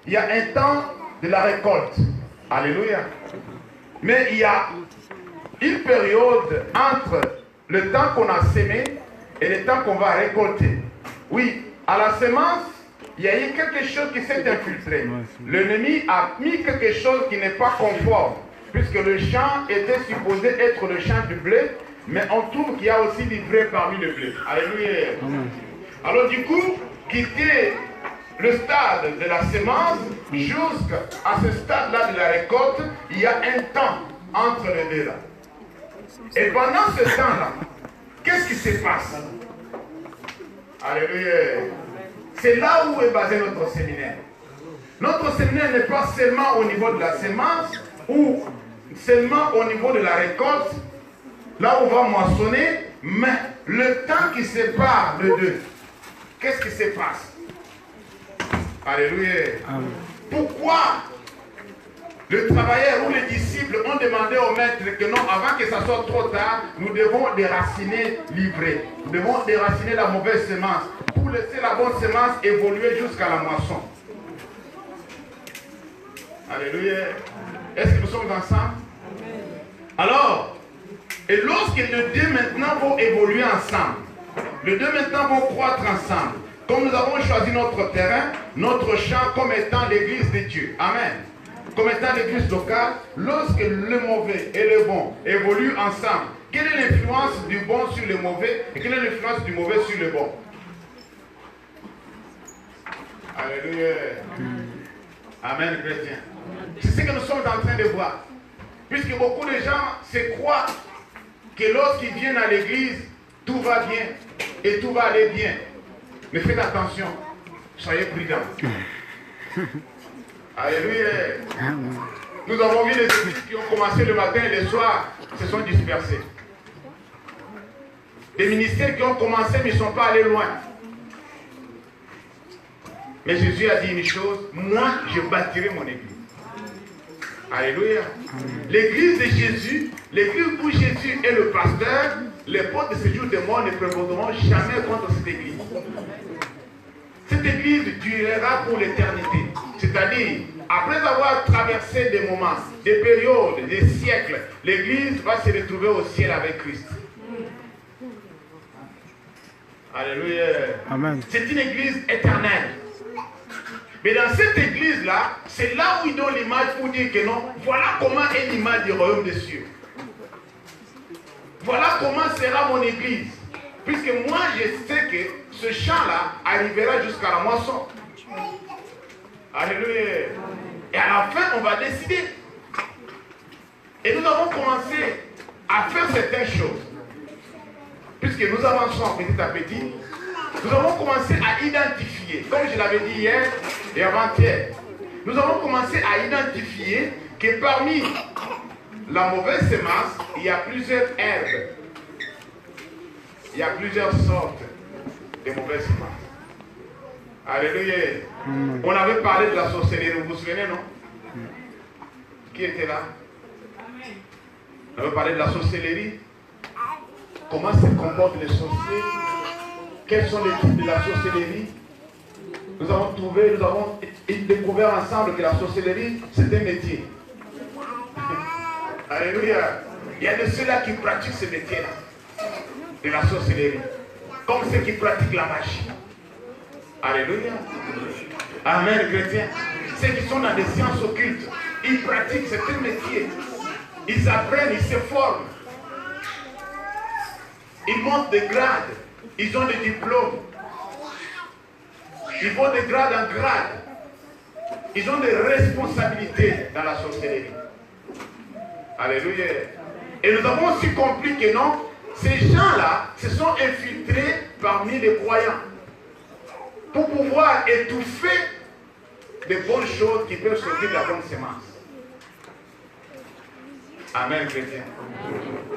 il y a un temps de la récolte. Alléluia. Mais il y a une période entre le temps qu'on a sémé et le temps qu'on va récolter. Oui, à la semence, il y a eu quelque chose qui s'est infiltré. L'ennemi a mis quelque chose qui n'est pas conforme, puisque le champ était supposé être le champ du blé, mais on trouve qu'il y a aussi du vrai parmi le blé. Alléluia. Alors du coup, quitter le stade de la semence jusqu'à ce stade-là de la récolte, il y a un temps entre les deux là. Et pendant ce temps-là, qu'est-ce qui se passe? Alléluia. C'est là où est basé notre séminaire. Notre séminaire n'est pas seulement au niveau de la semence ou seulement au niveau de la récolte, là où on va moissonner, mais le temps qui sépare les deux. Qu'est-ce qui se passe? Alléluia. Amen. Pourquoi le travailleur ou les disciples ont demandé au maître que non, avant que ça soit trop tard, nous devons déraciner l'ivraie. Nous devons déraciner la mauvaise semence pour laisser la bonne semence évoluer jusqu'à la moisson. Alléluia. Est-ce que nous sommes ensemble? Alors, et lorsque les deux maintenant vont évoluer ensemble, les deux maintenant vont croître ensemble, comme nous avons choisi notre terrain, notre champ comme étant l'église de Dieu. Amen. Comme étant l'église locale, lorsque le mauvais et le bon évoluent ensemble, quelle est l'influence du bon sur le mauvais et quelle est l'influence du mauvais sur le bon? Alléluia. Amen, chrétien. C'est ce que nous sommes en train de voir. Puisque beaucoup de gens se croient que lorsqu'ils viennent à l'église, tout va bien et tout va aller bien. Mais faites attention, soyez prudents. Alléluia. Nous avons vu les églises qui ont commencé le matin et le soir se sont dispersés. Des ministères qui ont commencé mais ne sont pas allés loin. Mais Jésus a dit une chose, moi je bâtirai mon église. Alléluia. L'église de Jésus, l'église où Jésus est le pasteur, les portes de ce jour de mort ne prévaudront jamais contre cette église. Cette église durera pour l'éternité. C'est-à-dire, après avoir traversé des moments, des périodes, des siècles, l'église va se retrouver au ciel avec Christ. Alléluia. Amen. C'est une église éternelle. Mais dans cette église-là, c'est là où ils donnent l'image pour dire que non, voilà comment est l'image du royaume des cieux. Voilà comment sera mon église. Puisque moi, je sais que ce champ-là arrivera jusqu'à la moisson. Alléluia. Et à la fin, on va décider. Et nous avons commencé à faire certaines choses. Puisque nous avançons petit à petit, nous avons commencé à identifier, comme je l'avais dit hier et avant-hier, nous avons commencé à identifier que parmi la mauvaise semence, il y a plusieurs herbes. Il y a plusieurs sortes de mauvaises semences. Alléluia. On avait parlé de la sorcellerie, vous vous souvenez, non? Qui était là? On avait parlé de la sorcellerie. Comment se comportent les sorciers? Quels sont les types de la sorcellerie? Nous avons découvert ensemble que la sorcellerie, c'est un métier. Alléluia. Il y a de ceux-là qui pratiquent ce métier-là, de la sorcellerie, comme ceux qui pratiquent la magie. Alléluia. Amen, chrétien. Ceux qui sont dans des sciences occultes, ils pratiquent certains métiers. Ils apprennent, ils se forment. Ils montent des grades. Ils ont des diplômes. Ils vont de grade en grade. Ils ont des responsabilités dans la sorcellerie. Alléluia. Et nous avons aussi compris que non, ces gens-là se sont infiltrés parmi les croyants pour pouvoir étouffer des bonnes choses qui peuvent sortir de la bonne semence. Amen, chrétien.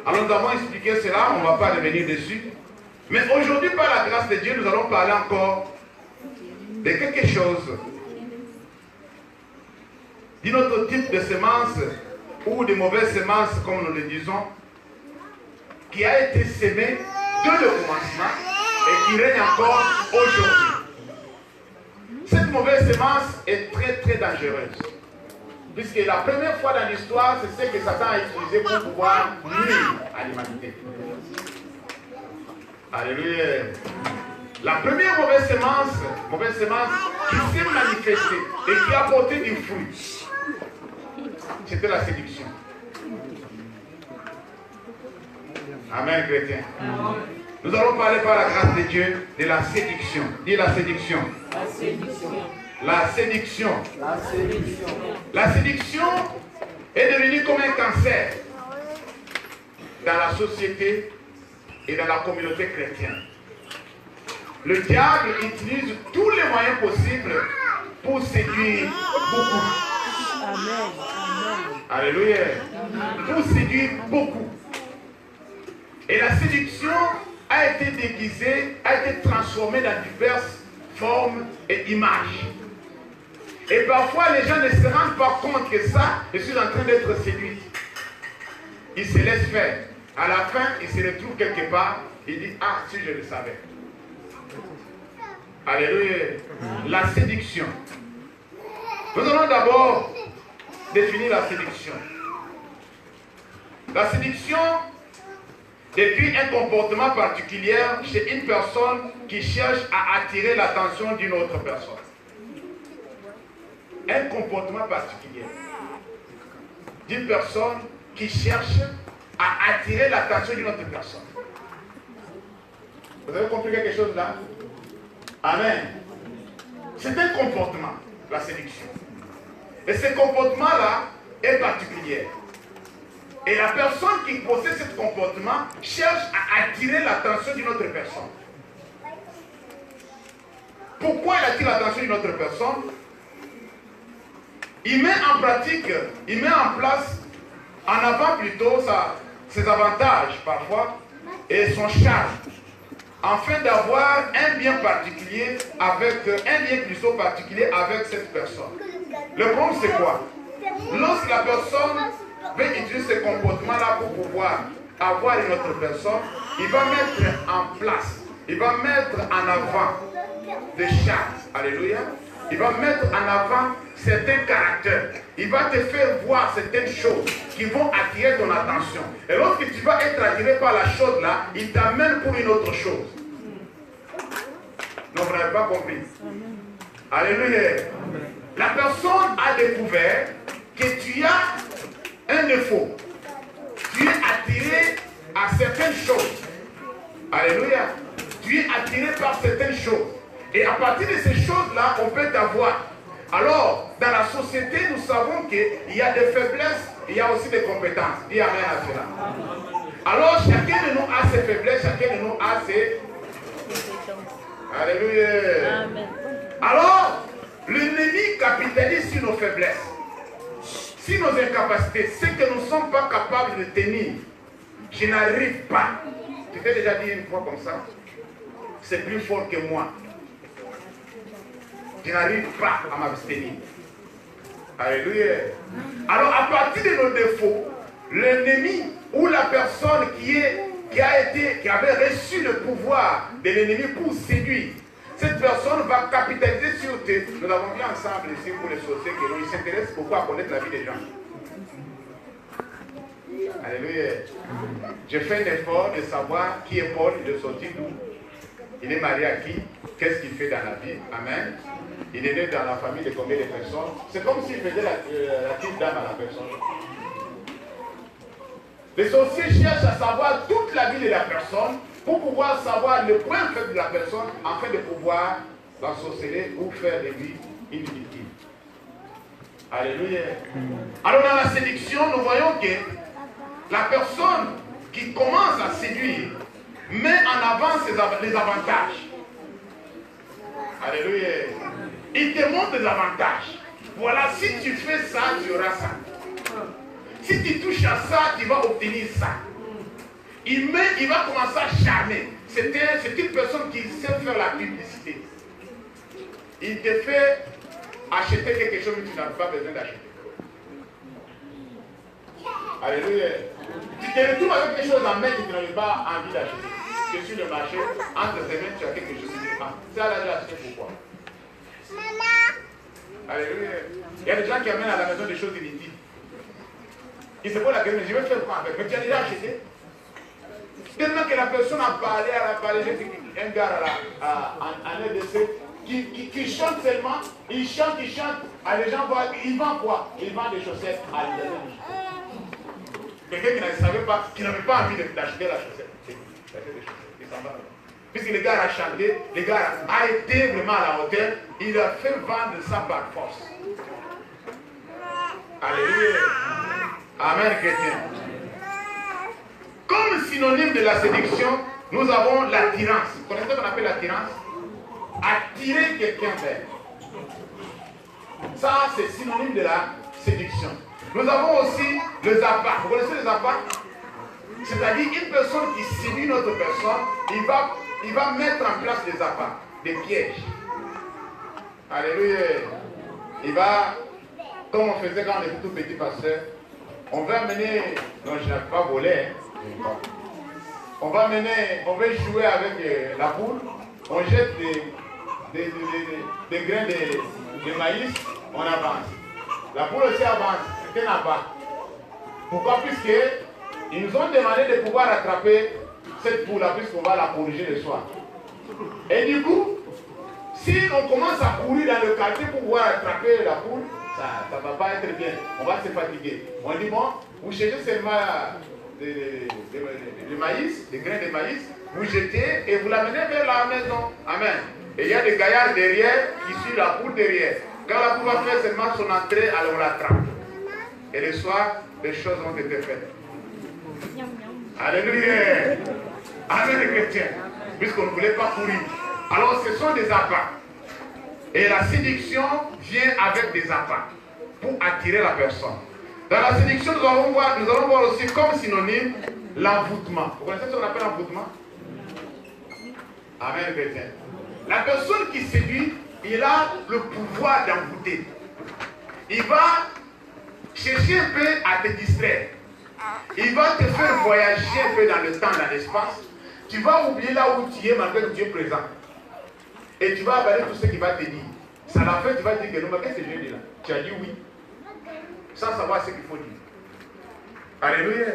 Alors nous avons expliqué cela, on ne va pas revenir dessus. Mais aujourd'hui, par la grâce de Dieu, nous allons parler encore de quelque chose, d'un autre type de semence ou de mauvaise semence, comme nous le disons, qui a été semé dès le commencement et qui règne encore aujourd'hui. Cette mauvaise semence est très très dangereuse. Puisque la première fois dans l'histoire, c'est ce que Satan a utilisé pour pouvoir nuire à l'humanité. Alléluia. La première mauvaise semence qui s'est manifestée et qui a porté du fruit, c'était la séduction. Amen, chrétien. Nous allons parler par la grâce de Dieu de la séduction. Dis la séduction. La séduction. La séduction. La séduction. La séduction est devenue comme un cancer dans la société et dans la communauté chrétienne. Le diable utilise tous les moyens possibles pour séduire beaucoup. Amen. Amen. Alléluia. Pour séduire beaucoup. Et la séduction a été déguisée, a été transformée dans diverses formes et images. Et parfois, les gens ne se rendent pas compte que ça, je suis en train d'être séduit. Ils se laissent faire. À la fin, ils se retrouvent quelque part. Ils disent, ah, si je le savais. Alléluia. La séduction. Nous allons d'abord définir la séduction. La séduction décrit un comportement particulier chez une personne qui cherche à attirer l'attention d'une autre personne. Un comportement particulier d'une personne qui cherche à attirer l'attention d'une autre personne. Vous avez compris quelque chose là? Amen. C'est un comportement, la séduction. Et ce comportement-là est particulier. Et la personne qui possède ce comportement cherche à attirer l'attention d'une autre personne. Pourquoi il attire l'attention d'une autre personne? Il met en pratique, il met en place, en avant plutôt ses avantages parfois et son charme, afin d'avoir un bien particulier avec, un lien plutôt particulier avec cette personne. Le problème c'est quoi? Lorsque la personne veut utiliser ce comportement-là pour pouvoir avoir une autre personne, il va mettre en place, il va mettre en avant des charmes. Alléluia. Il va mettre en avant certains caractères. Il va te faire voir certaines choses qui vont attirer ton attention. Et lorsque tu vas être attiré par la chose là, il t'amène pour une autre chose. Non, vous n'avez pas compris. Alléluia. La personne a découvert que tu as un défaut. Tu es attiré à certaines choses. Alléluia. Tu es attiré par certaines choses. Et à partir de ces choses-là, on peut t'avoir. Alors, dans la société, nous savons qu'il y a des faiblesses, il y a aussi des compétences. Dis amen à cela. Alors, chacun de nous a ses faiblesses, chacun de nous a ses... Alléluia. Amen. Alors, l'ennemi capitalise sur nos faiblesses, sur nos incapacités, ce que nous ne sommes pas capables de tenir. Je n'arrive pas. Tu t'es déjà dit une fois comme ça? C'est plus fort que moi. Je n'arrive pas à m'abstenir. Alléluia. Alors, à partir de nos défauts, l'ennemi ou la personne qui avait reçu le pouvoir de l'ennemi pour séduire, cette personne va capitaliser sur tes... Nous avons vu ensemble ici pour les sorciers que nous s'intéressent beaucoup à connaître la vie des gens. Alléluia. J'ai fait un effort de savoir qui est Paul, il est sorti d'où, il est marié à qui, qu'est-ce qu'il fait dans la vie. Amen. Il est né dans la famille de combien de personnes? C'est comme s'il faisait la petite dame à la personne. Les sorciers cherchent à savoir toute la vie de la personne pour pouvoir savoir le point faible de la personne afin de pouvoir l'ensorceler ou faire de lui une victime. Alléluia. Alors dans la séduction, nous voyons que la personne qui commence à séduire met en avant les avantages. Alléluia. Il te montre des avantages. Voilà, si tu fais ça, tu auras ça. Si tu touches à ça, tu vas obtenir ça. Il va commencer à charmer. C'est une personne qui sait faire la publicité. Il te fait acheter quelque chose que tu n'as pas besoin d'acheter. Alléluia. Tu te retrouves avec quelque chose en main que tu n'avais pas envie d'acheter. Tu es sur le marché, entre tes mains, tu as quelque chose qui dit, ah, ça là, j'ai acheté pourquoi? Alléluia. Il y a des gens qui amènent à la maison des choses inutiles. Ils se posent la question, mais je vais faire quoi avec? Mais tu as déjà acheté? Tellement que la personne a parlé, j'ai vu un gars en RDC qui chante seulement, il chante, les gens voient, il vend quoi? Il vend des chaussettes à l'intérieur. Quelqu'un qui ne savait pas, qui n'avait pas envie d'acheter la chaussette. Il s'en va. Puisque le gars a chanté, le gars a été vraiment à la hauteur, il a fait vendre ça par force. Alléluia. Amen, chrétien. Comme synonyme de la séduction, nous avons l'attirance. Vous connaissez ce qu'on appelle l'attirance? Attirer quelqu'un vers. Ça, c'est synonyme de la séduction. Nous avons aussi les appâts. Vous connaissez les appâts? C'est-à-dire une personne qui séduit une autre personne, il va mettre en place des appâts, des pièges. Alléluia. Il va, comme on faisait quand on était tout petit pasteur, on va amener, non je n'ai pas volé, on va jouer avec la poule, on jette des grains de maïs, on avance. La poule aussi avance, c'est un appât. Pourquoi? Puisqu'ils nous ont demandé de pouvoir attraper cette poule-là, puisqu'on va la corriger le soir. Et du coup, si on commence à courir dans le quartier pour pouvoir attraper la poule, ça ne va pas être bien, on va se fatiguer. On dit bon, vous cherchez seulement le maïs, des grains de maïs, vous jetez et vous l'amenez vers la maison. Amen. Et il y a des gaillards derrière qui suivent la poule derrière. Quand la poule va faire seulement son entrée, alors on l'attrape. Et le soir, les choses ont été faites. Alléluia. Amen les chrétiens. Puisqu'on ne voulait pas courir. Alors ce sont des appâts. Et la séduction vient avec des appâts pour attirer la personne. Dans la séduction, nous allons voir aussi comme synonyme l'envoûtement. Vous connaissez ce qu'on appelle l'envoûtement? Amen, chrétien. La personne qui séduit, il a le pouvoir d'envoûter. Il va chercher un peu à te distraire. Il va te faire voyager un peu dans le temps, dans l'espace. Tu vas oublier là où tu es malgré que tu es présent. Et tu vas avaler tout ce qu'il va te dire. C'est à la fin, tu vas dire que non, mais qu'est-ce que je dis là? Tu as dit oui. Sans savoir ce qu'il faut dire. Alléluia.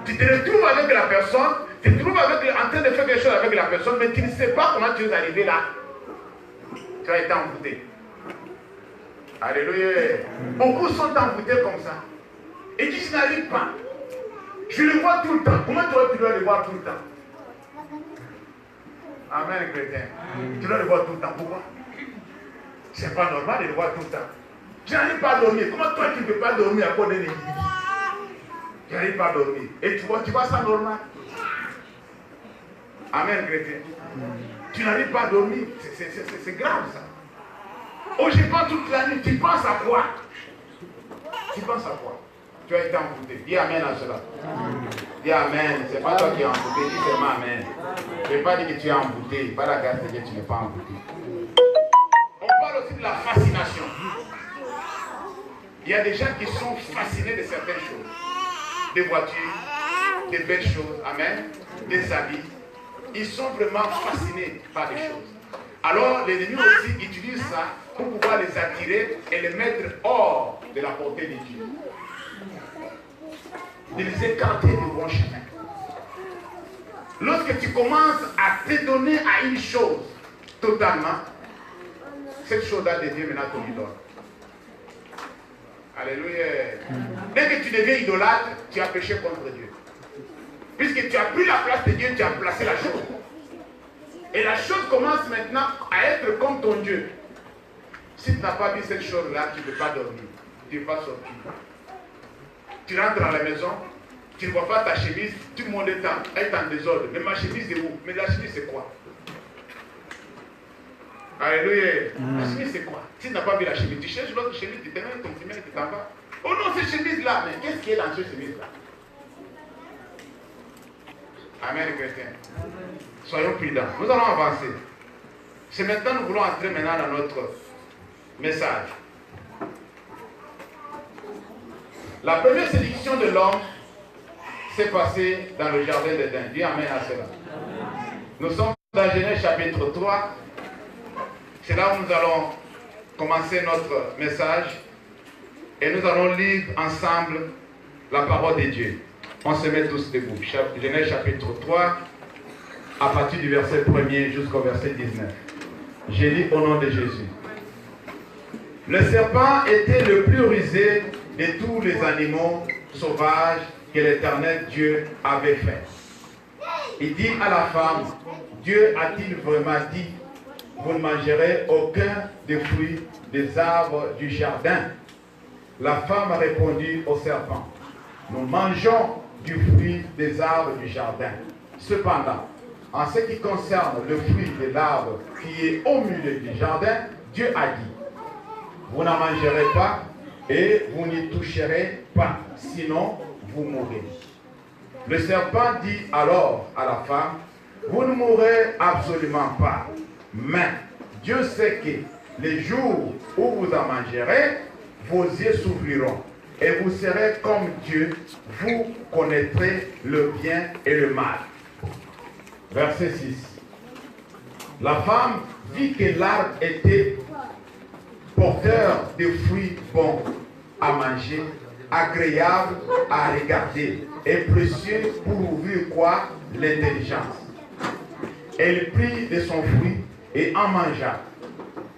Tu te retrouves avec la personne, tu te trouves en train de faire quelque chose avec la personne, mais tu ne sais pas comment tu es arrivé là. Tu as été envoûté. Alléluia. Beaucoup sont envoûtés comme ça. Et qui n'arrivent pas. Je le vois tout le temps. Comment tu dois le voir tout le temps? Amen, chrétien. Tu dois le voir tout le temps. Pourquoi? C'est pas normal de le voir tout le temps. Tu n'arrives pas à dormir. Comment toi tu ne peux pas dormir à cause d'un individu? Tu n'arrives pas à dormir. Et tu vois ça normal. Amen, chrétien. Tu n'arrives pas à dormir. C'est grave ça. Oh, je pense toute la nuit. Tu penses à quoi? Tu penses à quoi? Tu as été envoûté. Dis amen à cela. Dis amen. Ce n'est pas toi qui es envoûté. Dis seulement amen. Je ne vais pas dire que tu es envoûté. Par la grâce de Dieu, tu n'es pas envoûté. On parle aussi de la fascination. Il y a des gens qui sont fascinés de certaines choses. Des voitures, des belles choses. Amen. Des habits. Ils sont vraiment fascinés par des choses. Alors, l'ennemi aussi utilise ça pour pouvoir les attirer et les mettre hors de la portée de Dieu. De les écarter du bon chemin. Lorsque tu commences à te donner à une chose totalement, cette chose-là devient maintenant ton idole. Alléluia. Dès que tu deviens idolâtre, tu as péché contre Dieu. Puisque tu as pris la place de Dieu, tu as placé la chose. Et la chose commence maintenant à être comme ton Dieu. Si tu n'as pas vu cette chose-là, tu ne peux pas dormir. Tu ne peux pas sortir. Tu rentres dans la maison, tu ne vois pas ta chemise, tout le monde est en désordre. Mais ma chemise est où? Mais la chemise c'est quoi? Alléluia. La chemise c'est quoi? Si tu n'as pas vu la chemise, tu cherches l'autre chemise, tu te mets ton chemise et tu t'en vas. Oh non, cette chemise-là, mais qu'est-ce qu'il y a dans cette chemise-là? Amen, chrétien. Soyons prudents. Nous allons avancer. C'est maintenant nous voulons entrer maintenant dans notre message. La première séduction de l'homme s'est passée dans le jardin d'Éden. Dis amen à cela. Nous sommes dans Genèse chapitre 3. C'est là où nous allons commencer notre message et nous allons lire ensemble la parole de Dieu. On se met tous debout. Genèse chapitre 3, à partir du verset 1er jusqu'au verset 19. Je lis au nom de Jésus. Le serpent était le plus rusé de tous les animaux sauvages que l'Éternel Dieu avait fait. Il dit à la femme, Dieu a-t-il vraiment dit, vous ne mangerez aucun des fruits des arbres du jardin? La femme a répondu au serpent, nous mangeons du fruit des arbres du jardin. Cependant, en ce qui concerne le fruit de l'arbre qui est au milieu du jardin, Dieu a dit, vous n'en mangerez pas et vous n'y toucherez pas, sinon vous mourrez. Le serpent dit alors à la femme, vous ne mourrez absolument pas, mais Dieu sait que les jours où vous en mangerez, vos yeux s'ouvriront et vous serez comme Dieu, vous connaîtrez le bien et le mal. Verset 6. La femme vit que l'arbre était porteur de fruits bons à manger, agréable à regarder et précieux pour ouvrir quoi? L'intelligence. Elle prit de son fruit et en mangea.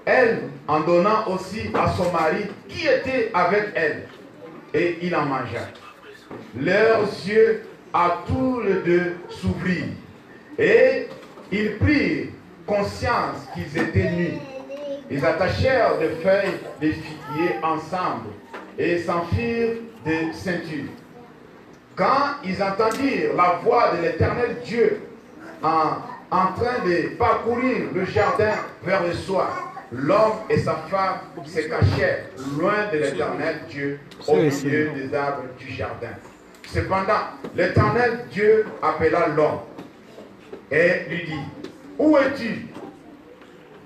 Elle en donnant aussi à son mari qui était avec elle, et il en mangea. Leurs yeux à tous les deux s'ouvrirent, et ils prirent conscience qu'ils étaient nus. Ils attachèrent des feuilles de figuier ensemble et s'enfirent des ceintures. Quand ils entendirent la voix de l'Éternel Dieu en train de parcourir le jardin vers le soir, l'homme et sa femme se cachèrent loin de l'Éternel Dieu au milieu des arbres du jardin. Cependant, l'Éternel Dieu appela l'homme et lui dit, où es-tu?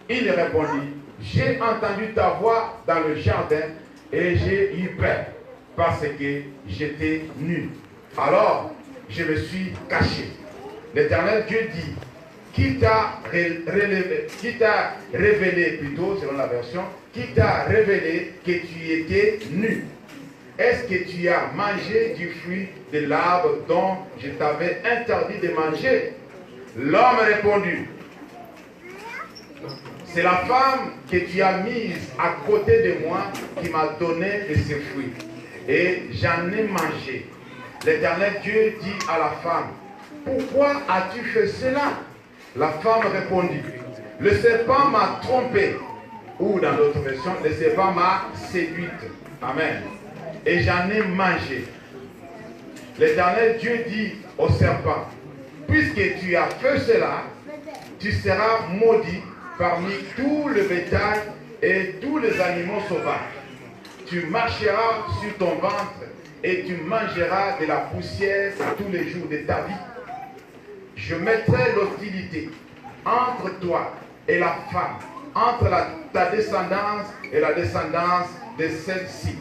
Il répondit, j'ai entendu ta voix dans le jardin et j'ai eu peur parce que j'étais nu. Alors, je me suis caché. L'Éternel Dieu dit, qui t'a révélé plutôt, selon la version, qui t'a révélé que tu étais nu? Est-ce que tu as mangé du fruit de l'arbre dont je t'avais interdit de manger? L'homme répondit, c'est la femme que tu as mise à côté de moi qui m'a donné de ces fruits. Et j'en ai mangé. L'Éternel Dieu dit à la femme, pourquoi as-tu fait cela? La femme répondit, le serpent m'a trompé. Ou dans d'autres versions, le serpent m'a séduite. Amen. Et j'en ai mangé. L'Éternel Dieu dit au serpent, puisque tu as fait cela, tu seras maudit parmi tout le bétail et tous les animaux sauvages. Tu marcheras sur ton ventre et tu mangeras de la poussière tous les jours de ta vie. Je mettrai l'hostilité entre toi et la femme, entre ta descendance et la descendance de celle-ci.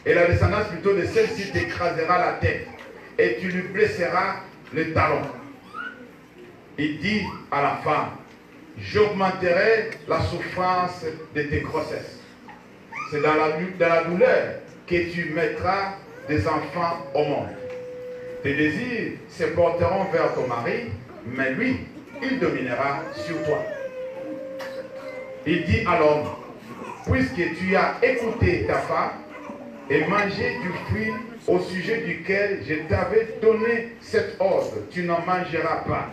Et la descendance plutôt de celle-ci t'écrasera la tête et tu lui blesseras le talon. Il dit à la femme, j'augmenterai la souffrance de tes grossesses. C'est dans la douleur que tu mettras des enfants au monde. Tes désirs se porteront vers ton mari, mais lui, il dominera sur toi. Il dit à l'homme, puisque tu as écouté ta femme et mangé du fruit au sujet duquel je t'avais donné cet ordre, tu n'en mangeras pas.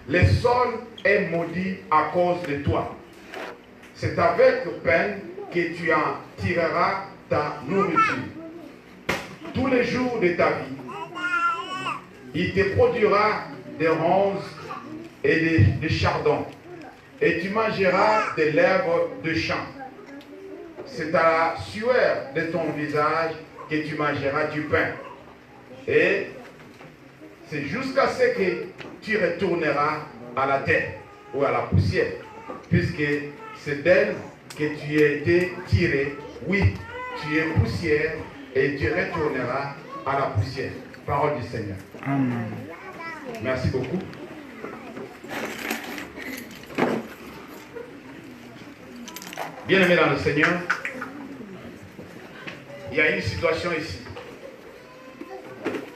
Le sol est maudit à cause de toi. C'est avec peine que tu en tireras ta nourriture. Tous les jours de ta vie, il te produira des ronces et des chardons, et tu mangeras des lèvres de champ. C'est à la sueur de ton visage que tu mangeras du pain. Et c'est jusqu'à ce que tu retourneras à la terre ou à la poussière, puisque c'est d'elle que tu as été tiré. Oui, tu es poussière et tu retourneras à la poussière. Parole du Seigneur. Amen. Merci beaucoup. Bien-aimés dans le Seigneur, il y a une situation ici.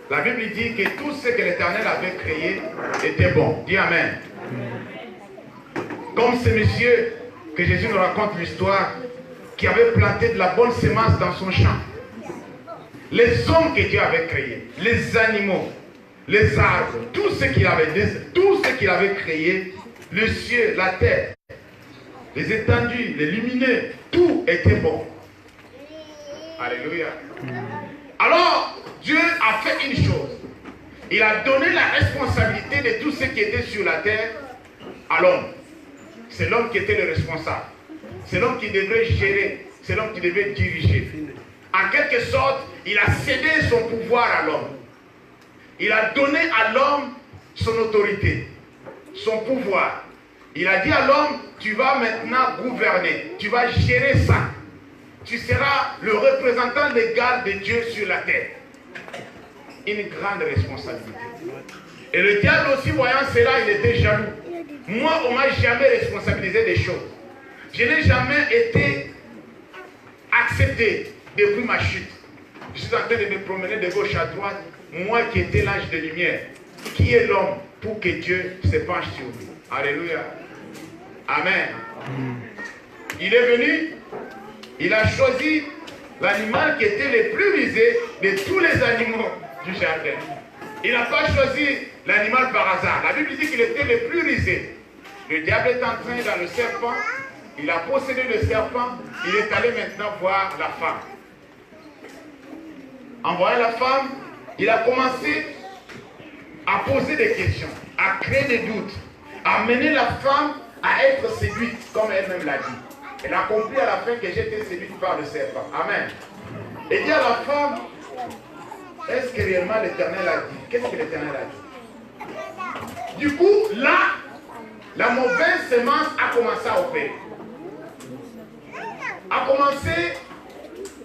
La Bible dit que tout ce que l'Éternel avait créé était bon. Dis Amen. Comme ce monsieur que Jésus nous raconte l'histoire, qui avait planté de la bonne semence dans son champ. Les hommes que Dieu avait créés, les animaux, les arbres, tout ce qu'il avait créé, le ciel, la terre, les étendues, les lumineux, tout était bon. Alléluia. Alors, Dieu a fait une chose. Il a donné la responsabilité de tout ce qui était sur la terre à l'homme. C'est l'homme qui était le responsable. C'est l'homme qui devait gérer. C'est l'homme qui devait diriger. En quelque sorte, il a cédé son pouvoir à l'homme. Il a donné à l'homme son autorité, son pouvoir. Il a dit à l'homme, tu vas maintenant gouverner, tu vas gérer ça. Tu seras le représentant légal de Dieu sur la terre. Une grande responsabilité. Et le diable aussi, voyant cela, il était jaloux. Moi, on ne m'a jamais responsabilisé des choses. Je n'ai jamais été accepté depuis ma chute. Je suis en train de me promener de gauche à droite. Moi qui étais l'ange de lumière. Qui est l'homme pour que Dieu se penche sur lui? Alléluia. Amen. Il est venu, il a choisi l'animal qui était le plus rusé de tous les animaux du jardin. Il n'a pas choisi l'animal par hasard. La Bible dit qu'il était le plus rusé. Le diable est entré dans le serpent. Il a possédé le serpent. Il est allé maintenant voir la femme. En voyant la femme, il a commencé à poser des questions, à créer des doutes, à mener la femme à être séduite, comme elle-même l'a dit. Elle a compris à la fin que j'étais séduite par le serpent. Amen. Et dit à la femme, est-ce que réellement l'Éternel a dit? Qu'est-ce que l'Éternel a dit? Du coup, là, la mauvaise semence a commencé à opérer. A commencé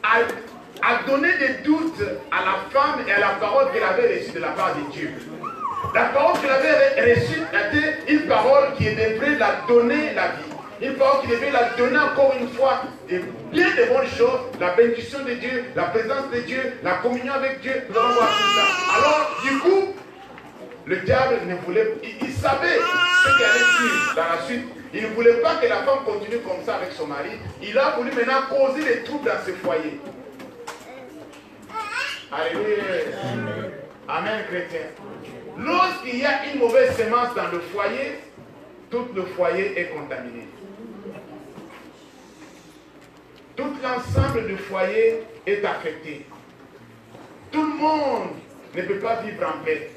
à donner des doutes à la femme et à la parole qu'elle avait reçue de la part de Dieu. La parole qu'elle avait reçue était une parole qui devait la donner la vie. Une parole qui devait la donner encore une fois bien de bonnes choses, la bénédiction de Dieu, la présence de Dieu, la communion avec Dieu. Nous allons voir tout ça. Alors, du coup, le diable ne voulait, il savait ce qui allait suivre dans la suite. Il ne voulait pas que la femme continue comme ça avec son mari. Il a voulu maintenant causer des troubles dans ce foyer. Alléluia. Amen, chrétien. Lorsqu'il y a une mauvaise semence dans le foyer, tout le foyer est contaminé. Tout l'ensemble du foyer est affecté. Tout le monde ne peut pas vivre en paix.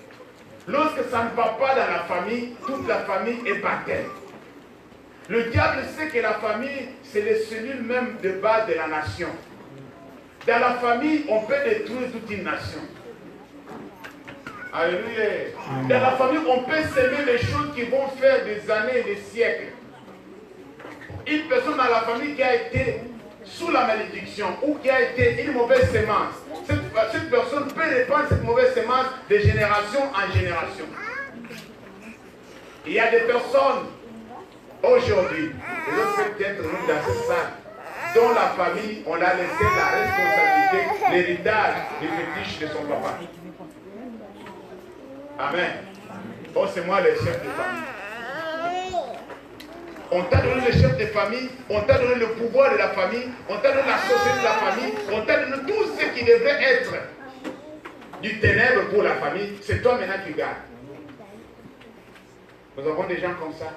Lorsque ça ne va pas dans la famille, toute la famille est par terre. Le diable sait que la famille, c'est les cellules même de base de la nation. Dans la famille, on peut détruire toute une nation. Alléluia. Dans la famille, on peut s'aimer des choses qui vont faire des années et des siècles. Une personne dans la famille qui a été sous la malédiction ou qui a été une mauvaise semence, cette personne peut répandre cette mauvaise semence de génération en génération. Il y a des personnes aujourd'hui, et d'autres peut-être nous dans cette salle, dont la famille, on a laissé la responsabilité, l'héritage du fétiche de son papa. Amen. Oh, c'est moi le chef de famille. On t'a donné le chef de famille, on t'a donné le pouvoir de la famille, on t'a donné la société de la famille, on t'a donné tout ce qui devrait être du ténèbre pour la famille. C'est toi maintenant qui gardes. Nous avons des gens comme ça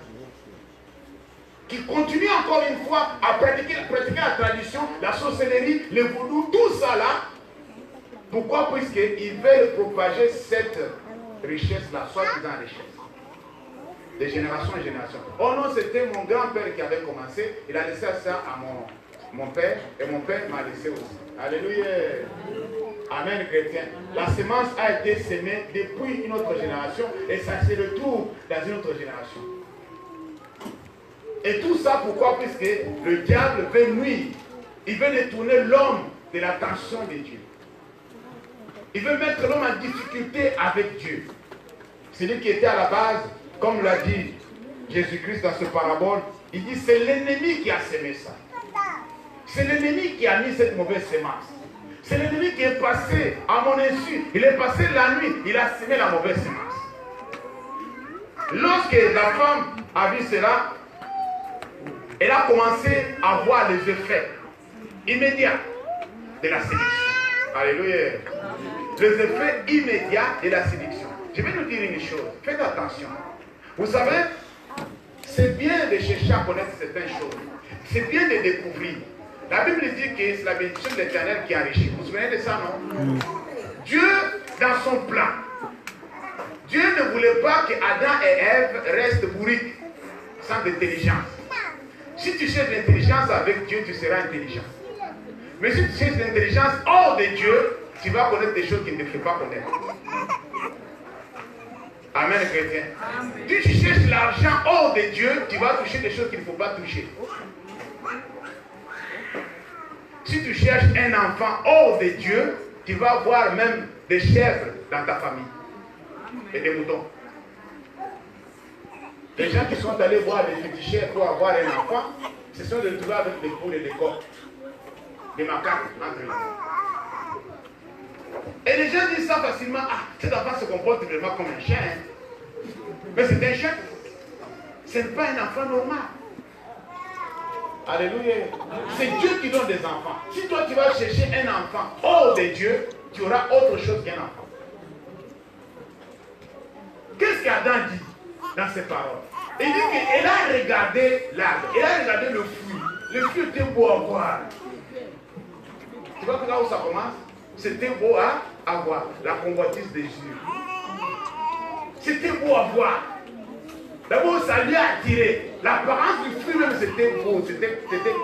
qui continuent encore une fois à pratiquer la tradition, la sorcellerie, le vaudou, tout ça là. Pourquoi? Puisqu'ils veulent propager cette richesse-là, soi-disant richesse. De génération en génération. Oh non, c'était mon grand-père qui avait commencé. Il a laissé ça à mon père. Et mon père m'a laissé aussi. Alléluia. Amen, chrétien. La semence a été semée depuis une autre génération. Et ça se retrouve dans une autre génération. Et tout ça, pourquoi? Puisque le diable veut nuire. Il veut détourner l'homme de l'attention de Dieu. Il veut mettre l'homme en difficulté avec Dieu. Celui qui était à la base, comme l'a dit Jésus-Christ dans ce parabole, il dit c'est l'ennemi qui a semé ça. C'est l'ennemi qui a mis cette mauvaise sémence. C'est l'ennemi qui est passé à mon insu. Il est passé la nuit, il a semé la mauvaise sémence. Lorsque la femme a vu cela, elle a commencé à voir les effets immédiats de la séduction. Alléluia. Les effets immédiats de la séduction. Je vais nous dire une chose. Faites attention. Vous savez, c'est bien de chercher à connaître certaines choses. C'est bien de découvrir. La Bible dit que c'est la bénédiction de l'Éternel qui enrichit. Vous vous souvenez de ça, non? Dieu, dans son plan, Dieu ne voulait pas que Adam et Ève restent bourriques, sans intelligence. Si tu cherches l'intelligence avec Dieu, tu seras intelligent. Mais si tu cherches l'intelligence hors de Dieu, tu vas connaître des choses qu'il ne faut pas connaître. Amen, chrétien. Si tu cherches l'argent hors de Dieu, tu vas toucher des choses qu'il ne faut pas toucher. Si tu cherches un enfant hors de Dieu, tu vas voir même des chèvres dans ta famille. Et des moutons. Les gens qui sont allés voir des féticheurs pour avoir un enfant, ce sont de trouver avec des poules et des coqs. Des macaques entre eux. Et les gens disent ça facilement. Ah, cet enfant se comporte vraiment comme un chien. Hein. Mais c'est un chien. Ce n'est pas un enfant normal. Alléluia. C'est Dieu qui donne des enfants. Si toi tu vas chercher un enfant hors de Dieu, tu auras autre chose qu'un enfant. Qu'est-ce qu'Adam dit dans ses paroles? Il dit qu'elle a regardé l'arbre, elle a regardé le fruit. Le fruit était beau à voir. Tu vois là où ça commence? C'était beau à voir. La convoitise des yeux. C'était beau à voir. D'abord, ça lui a attiré. L'apparence du fruit même, c'était beau. C'était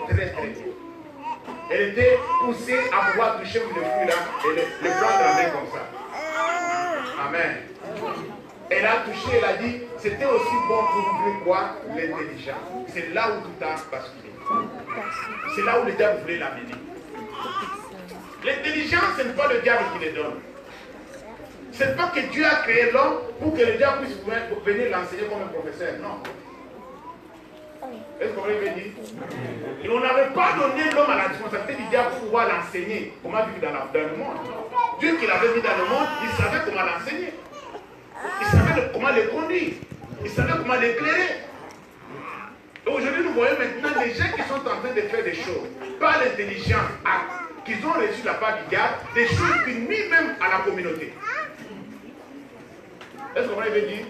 très très beau. Elle était poussée à pouvoir toucher le fruit là et le prendre la main comme ça. Amen. Elle a touché, elle a dit, c'était aussi bon pour ouvrir quoi? L'intelligence. C'est là où tout a basculé. C'est là où le diable voulait l'amener. L'intelligence, ce n'est pas le diable qui les donne. Ce n'est pas que Dieu a créé l'homme pour que le diable puisse venir l'enseigner comme un professeur. Non. Est-ce que vous l'avez dit? Et on n'avait pas donné l'homme à la responsabilité du diable pour pouvoir l'enseigner. Comment vivre dans le monde. Dieu qui l'avait mis dans le monde, il savait comment l'enseigner. Il savait comment les conduire. Il savait comment l'éclairer. Et aujourd'hui, nous voyons maintenant les gens qui sont en train de faire des choses par l'intelligence qu'ils ont reçu de la part du diable, des choses qui nuisent même à la communauté. Est-ce que vous m'avez dit?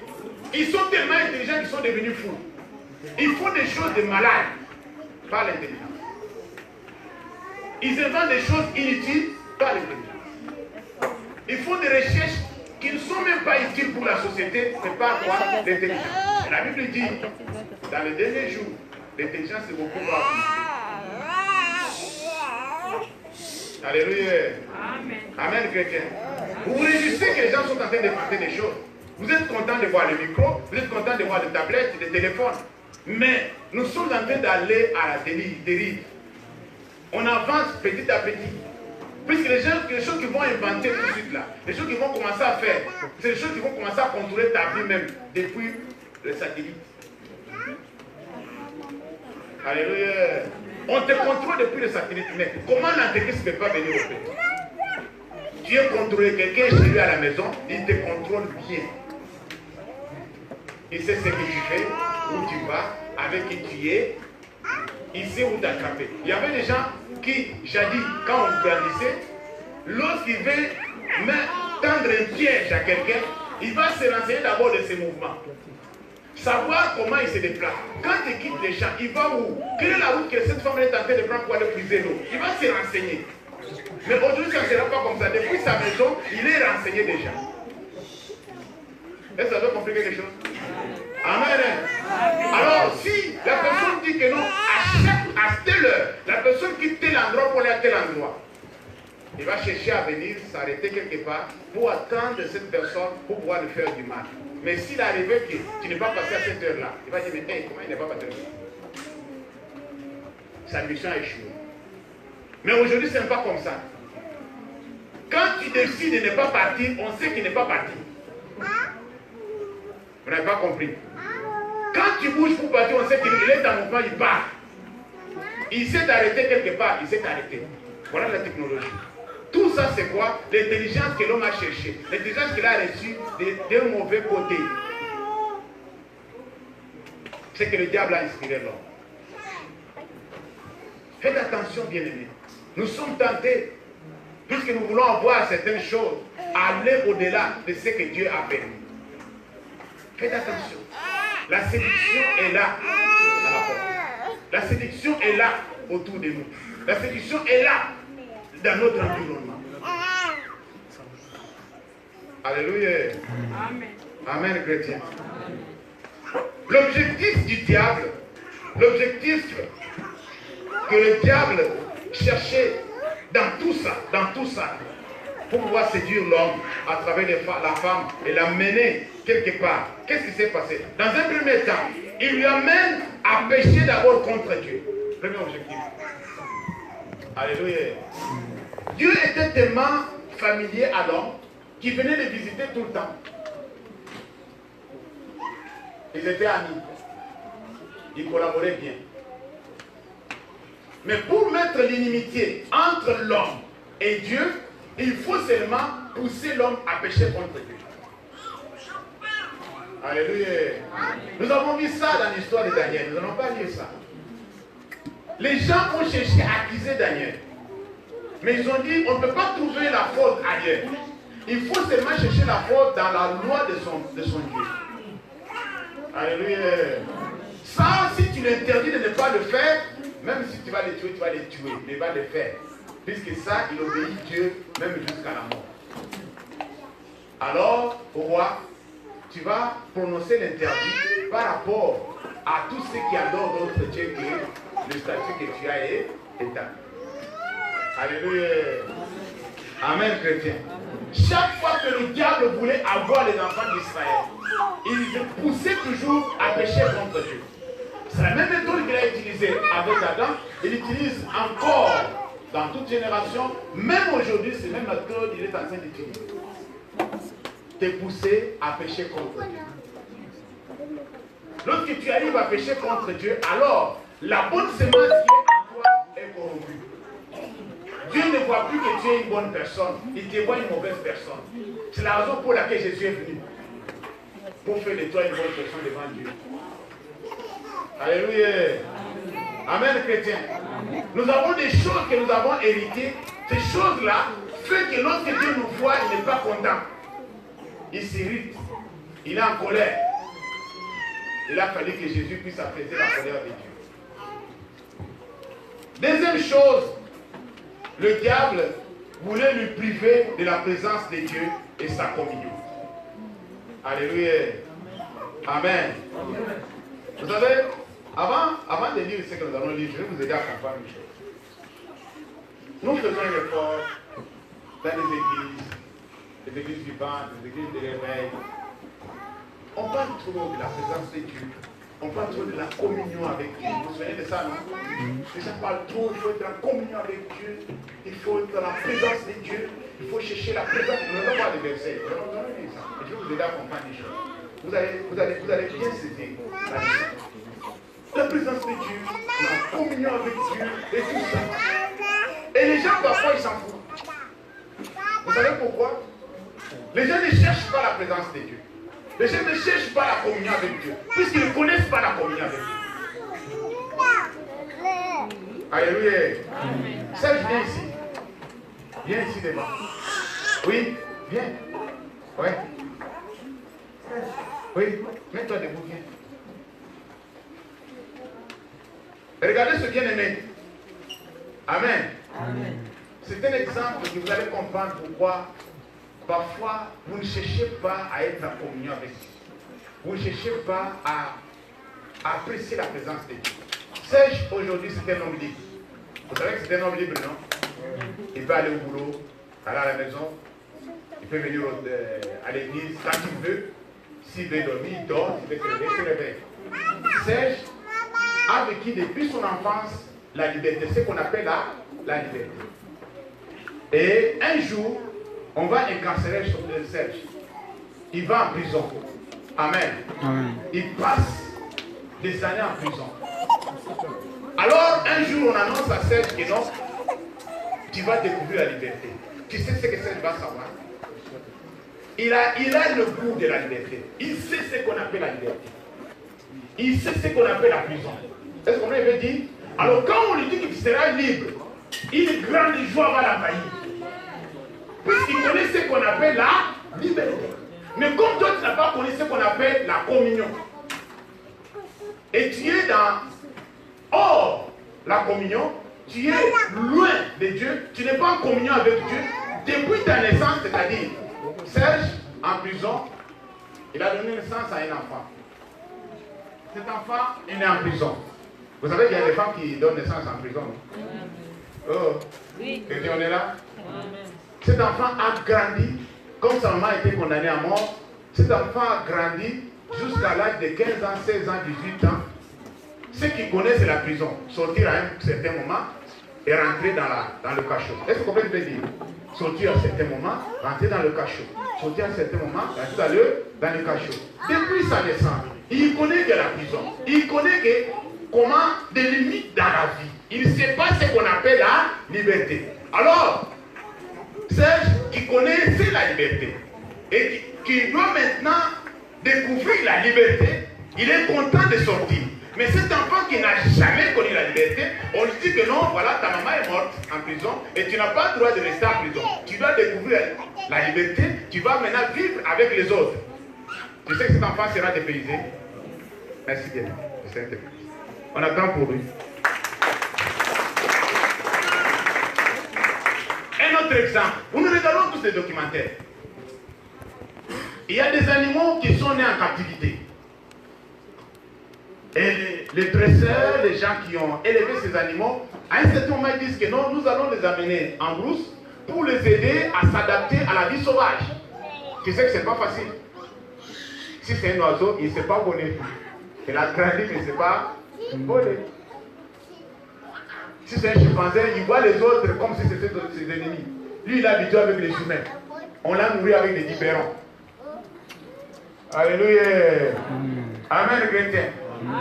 Ils sont tellement intelligents qu'ils sont devenus fous. Ils font des choses de malades par l'intelligence. Ils inventent des choses inutiles par l'intelligence. Ils font des recherches qui ne sont même pas utiles pour la société, mais par quoi? L'intelligence. La Bible dit, dans les derniers jours, l'intelligence est beaucoup plus Alléluia. Amen. Amen, chrétien. Vous vous réjouissez que les gens sont en train de faire des choses. Vous êtes content de voir le micro, vous êtes content de voir les tablettes, les téléphones. Mais nous sommes en train d'aller à la dérive. On avance petit à petit. Puisque les choses qu'ils vont inventer tout de suite là, les choses qu'ils vont commencer à faire, c'est les choses qui vont commencer à contrôler ta vie même depuis le satellite. Alléluia. On te contrôle depuis le satellite, mais comment l'antéchrist ne peut pas venir au pays? Dieu contrôle quelqu'un chez lui à la maison, il te contrôle bien. Il sait ce que tu fais, où tu vas, avec qui tu es, il sait où t'attraper. Il y avait des gens qui, jadis, quand on grandissait, lorsqu'il veut tendre un piège à quelqu'un, il va se renseigner d'abord de ses mouvements. Savoir comment il se déplace. Quand il quitte les champs, il va où? Quelle est la route que cette femme est en train de prendre pour aller puiser l'eau? Il va se renseigner. Mais aujourd'hui, ça ne sera pas comme ça. Depuis sa maison, il est renseigné déjà. Est-ce que vous avez compris quelque chose? Amen. Alors, si la personne dit que non, à telle heure, la personne quitte tel endroit pour aller à tel endroit, il va chercher à venir s'arrêter quelque part pour attendre cette personne pour pouvoir lui faire du mal. Mais s'il arrivait que tu n'es pas passé à cette heure-là, il va dire, mais hey, comment il n'est pas passé? Sa mission a échoué. Mais aujourd'hui, ce n'est pas comme ça. Quand tu décides de ne pas partir, on sait qu'il n'est pas parti. Vous n'avez pas compris. Quand tu bouges pour partir, on sait qu'il est en mouvement, il part. il s'est arrêté quelque part, il s'est arrêté. Voilà la technologie. Tout ça, c'est quoi? L'intelligence que l'homme a cherchée. L'intelligence qu'il a reçue d'un mauvais côté. C'est que le diable a inspiré l'homme. Faites attention, bien-aimés. Nous sommes tentés, puisque nous voulons avoir certaines choses, aller au-delà de ce que Dieu a permis. Faites attention. La séduction est là à la porte. La séduction est là autour de nous. La séduction est là dans notre environnement. Alléluia. Amen. Amen, chrétien. L'objectif du diable, l'objectif que le diable cherchait dans tout ça, pour pouvoir séduire l'homme à travers la femme et l'amener quelque part. Qu'est-ce qui s'est passé? Dans un premier temps, il lui amène à pécher d'abord contre Dieu. Premier objectif. Alléluia. Dieu était tellement familier à l'homme qu'il venait le visiter tout le temps. Ils étaient amis. Ils collaboraient bien. Mais pour mettre l'inimitié entre l'homme et Dieu, il faut seulement pousser l'homme à pécher contre Dieu. Alléluia. Nous avons vu ça dans l'histoire de Daniel. Nous n'allons pas lire ça. Les gens ont cherché à accuser Daniel. Mais ils ont dit, on ne peut pas trouver la faute ailleurs. Il faut seulement chercher la faute dans la loi de son Dieu. Alléluia. Ça, si tu l'interdis de ne pas le faire, même si tu vas les tuer, mais il va le faire. Puisque ça, il obéit Dieu, même jusqu'à la mort. Alors, au roi, tu vas prononcer l'interdit par rapport à tous ceux qui adorent d'autres dieux que le statut que tu as établi. Alléluia. Amen, chrétien. Chaque fois que le diable voulait avoir les enfants d'Israël, il poussait toujours à pécher contre Dieu. C'est la même méthode qu'il a utilisée avec Adam. Il utilise encore dans toute génération. Même aujourd'hui, c'est la même méthode qu'il est en train d'utiliser. Te pousser à pécher contre Dieu. Lorsque tu arrives à pécher contre Dieu, alors la bonne semence qui est en toi est corrompue. Dieu ne voit plus que tu es une bonne personne. Il te voit une mauvaise personne. C'est la raison pour laquelle Jésus est venu. Pour faire de toi une bonne personne devant Dieu. Alléluia. Amen, chrétien. Nous avons des choses que nous avons héritées. Ces choses-là font que lorsque Dieu nous voit, il n'est pas content. Il s'irrite. Il est en colère. Il a fallu que Jésus puisse apaiser la colère de Dieu. Deuxième chose, le diable voulait lui priver de la présence de Dieu et sa communion. Alléluia. Amen. Vous savez, avant de lire ce que nous allons lire, je vais vous aider à comprendre une chose. Nous faisons un effort dans les églises vivantes, les églises de réveil. On parle trop de la présence de Dieu. On parle trop de la communion avec Dieu. Vous vous souvenez de ça, non? Les gens parlent trop, il faut être en communion avec Dieu. Il faut être dans la présence de Dieu. Il faut chercher la présence. Nous allons voir des versets. Je vais vous aider à comprendre des choses. Vous allez bien saisir la leçon. La présence de Dieu, la communion avec Dieu et tout ça. Et les gens, parfois, ils s'en foutent. Vous savez pourquoi? Les gens ne cherchent pas la présence de Dieu. Les gens ne cherchent pas la communion avec Dieu, puisqu'ils ne connaissent pas la communion avec Dieu. Alléluia. Serge, viens ici. Viens ici devant. Oui, viens. Ouais. Oui, mets-toi debout, viens. Regardez ce bien-aimé. Amen. Amen. C'est un exemple que vous allez comprendre pourquoi parfois vous ne cherchez pas à être en communion avec Dieu. Vous ne cherchez pas à apprécier la présence de Dieu. Serge, aujourd'hui, c'est un homme libre. Vous savez que c'est un homme libre, non? Il peut aller au boulot, aller à la maison, il peut venir à l'église quand il veut. S'il veut dormir, il dort, s'il veut se réveiller, il se réveille. Serge a vécu depuis son enfance la liberté, ce qu'on appelle la liberté. Et un jour, on va incarcérer Serge. Il va en prison. Amen. Amen. Il passe des années en prison. Alors Alors, un jour, on annonce à Serge que non, tu vas découvrir la liberté. Tu sais ce que Serge va savoir. Il a le goût de la liberté. Il sait ce qu'on appelle la liberté. Il sait ce qu'on appelle la prison. Est-ce qu'on veut dire? Alors, quand on lui dit qu'il sera libre, une grande joie va l'envahir. Puisqu'il connaît ce qu'on appelle la liberté. Mais comme toi, tu n'as pas connu ce qu'on appelle la communion. Et tu es hors la communion, tu es loin de Dieu, tu n'es pas en communion avec Dieu depuis ta naissance, c'est-à-dire Serge, en prison, il a donné naissance à un enfant. Cet enfant est né en prison. Vous savez qu'il y a des femmes qui donnent naissance en prison. Oh, oui. Et on est là. Cet enfant a grandi, comme sa maman a été condamnée à mort, cet enfant a grandi jusqu'à l'âge de 15 ans, 16 ans, 18 ans. Ceux qui connaissent la prison, sortir à un certain moment et rentrer dans le cachot. Est-ce que vous comprenez ce que je veux dire? Sortir à un certain moment, rentrer dans le cachot. Sortir à un certain moment, rentrer dans le cachot. Depuis sa naissance, il connaît que la prison. Il connaît que comment des limites dans la vie. Il ne sait pas ce qu'on appelle la liberté. Alors, Serge, qui connaissait la liberté et qui doit maintenant découvrir la liberté, il est content de sortir. Mais cet enfant qui n'a jamais connu la liberté, on lui dit que non, voilà, ta maman est morte en prison et tu n'as pas le droit de rester en prison. Tu dois découvrir la liberté, tu vas maintenant vivre avec les autres. Tu sais que cet enfant sera dépaysé. Merci bien. On attend pour lui. Un autre exemple. Nous regardons tous les documentaires. Il y a des animaux qui sont nés en captivité. Et les dresseurs, les gens qui ont élevé ces animaux, à un certain moment, ils disent que non, nous allons les amener en brousse pour les aider à s'adapter à la vie sauvage. Tu sais que ce n'est pas facile. Si c'est un oiseau, il ne sait pas voler. Il a grandi, mais il ne sait pas voler. Si c'est un chimpanzé, il voit les autres comme si c'était ses ennemis. Lui, il est habitué avec les humains. On l'a nourri avec des biberons. Alléluia. Amen, chrétien.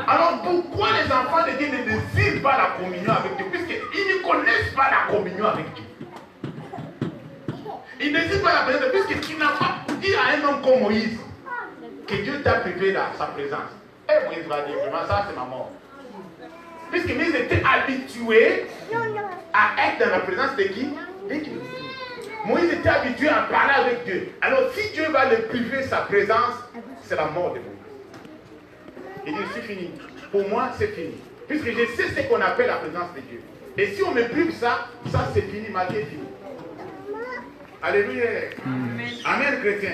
Alors pourquoi les enfants de Dieu ne désirent pas la communion avec Dieu? Puisqu'ils ne connaissent pas la communion avec Dieu. Ils ne désirent pas la présence, puisque tu n'as pas dit à un homme comme Moïse que Dieu t'a privé de sa présence. Et Moïse va dire, vraiment ça c'est ma mort. Puisque Moïse était habitué à être dans la présence de qui? De Dieu. Moïse était habitué à parler avec Dieu. Alors si Dieu va le priver de sa présence, c'est la mort de Moïse. Il dit, c'est fini. Pour moi, c'est fini. Puisque je sais ce qu'on appelle la présence de Dieu. Et si on me prive ça, ça c'est fini, ma vie est finie. Alléluia. Amen, chrétien.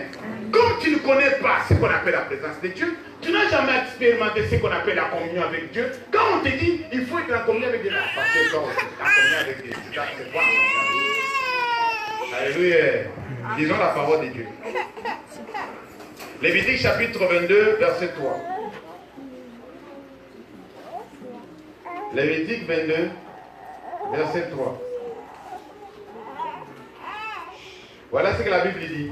Comme tu ne connais pas ce qu'on appelle la présence de Dieu, tu n'as jamais expérimenté ce qu'on appelle la communion avec Dieu. Quand on te dit, il faut être en communion avec Dieu, parce que quand la communion avec Dieu, c'est quoi? Alléluia. Disons la parole de Dieu. Lévitique chapitre 22, verset 3. Lévitique 22, verset 3. Voilà ce que la Bible dit.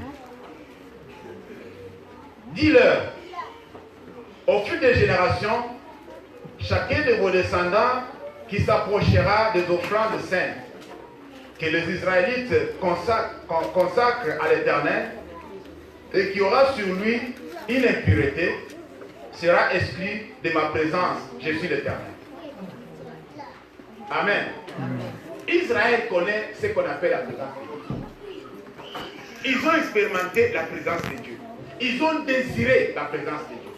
Dis-leur, au fil des générations, chacun de vos descendants qui s'approchera des offrandes saintes, que les Israélites consacrent à l'Éternel, et qui aura sur lui une impureté, sera exclu de ma présence. Je suis l'Éternel. Amen. Israël connaît ce qu'on appelle la présence de Dieu. Ils ont expérimenté la présence de Dieu. Ils ont désiré la présence de Dieu.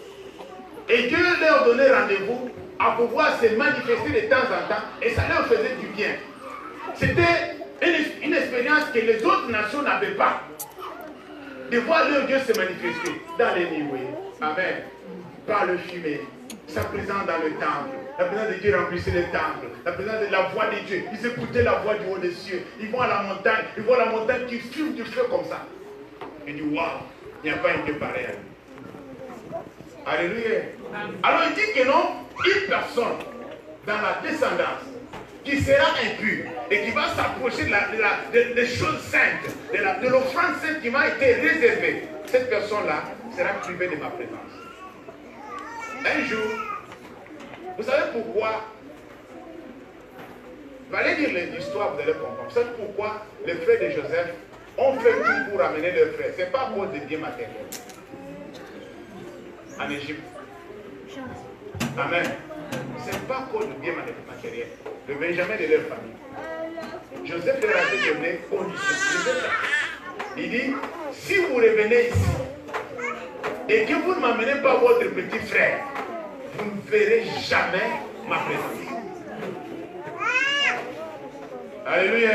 Et Dieu leur donnait rendez-vous à pouvoir se manifester de temps en temps et ça leur faisait du bien. C'était une expérience que les autres nations n'avaient pas. De voir leur Dieu se manifester dans les nuées. Amen. Par le fumée. Sa présence dans le temple. La présence de Dieu remplissait le temple. La présence de la voix de Dieu. Ils écoutaient la voix du haut des cieux. Ils vont à la montagne. Ils voient la montagne qui fume du feu comme ça. Ils disent, waouh, il n'y a pas un Dieu pareil. Alléluia. Alors il dit que non, une personne dans la descendance qui sera impure et qui va s'approcher des choses saintes, de l'offrande sainte qui m'a été réservée, cette personne-là sera privée de ma présence. Un jour, vous savez pourquoi Vous allez lire l'histoire, vous allez comprendre. Vous savez pourquoi les frères de Joseph ont fait tout pour amener leurs frères. Ce n'est pas à cause des biens matériels. En Égypte. Amen. Ce n'est pas à cause de biens matériels. Le Benjamin de leur famille. Joseph leur avait donné condition. Il dit, si vous revenez ici et que vous ne m'amenez pas votre petit frère, vous ne verrez jamais ma présence. Alléluia.